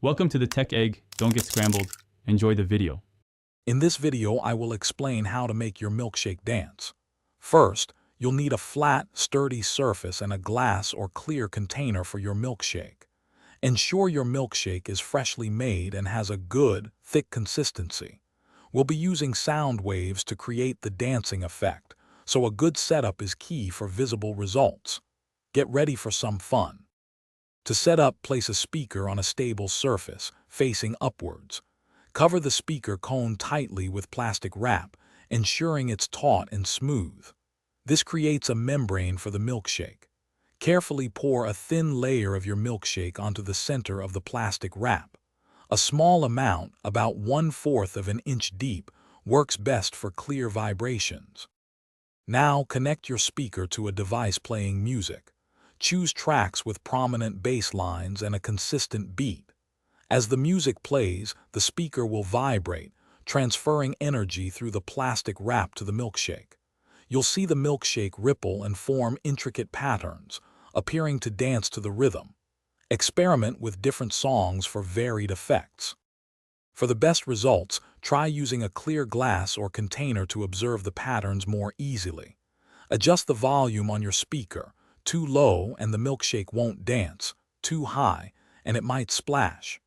Welcome to the Tech Egg. Don't get scrambled. Enjoy the video. In this video, I will explain how to make your milkshake dance. First, you'll need a flat, sturdy surface and a glass or clear container for your milkshake. Ensure your milkshake is freshly made and has a good, thick consistency. We'll be using sound waves to create the dancing effect, so a good setup is key for visible results. Get ready for some fun. To set up, place a speaker on a stable surface, facing upwards. Cover the speaker cone tightly with plastic wrap, ensuring it's taut and smooth. This creates a membrane for the milkshake. Carefully pour a thin layer of your milkshake onto the center of the plastic wrap. A small amount, about 1/4 of an inch deep, works best for clear vibrations. Now connect your speaker to a device playing music. Choose tracks with prominent bass lines and a consistent beat. As the music plays, the speaker will vibrate, transferring energy through the plastic wrap to the milkshake. You'll see the milkshake ripple and form intricate patterns, appearing to dance to the rhythm. Experiment with different songs for varied effects. For the best results, try using a clear glass or container to observe the patterns more easily. Adjust the volume on your speaker. Too low and the milkshake won't dance, too high and it might splash.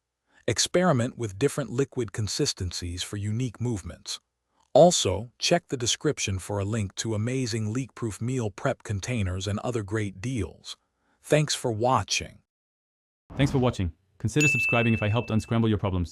Experiment with different liquid consistencies for unique movements. Also, check the description for a link to amazing leak-proof meal prep containers and other great deals. Thanks for watching. Thanks for watching. Consider subscribing if I helped unscramble your problems.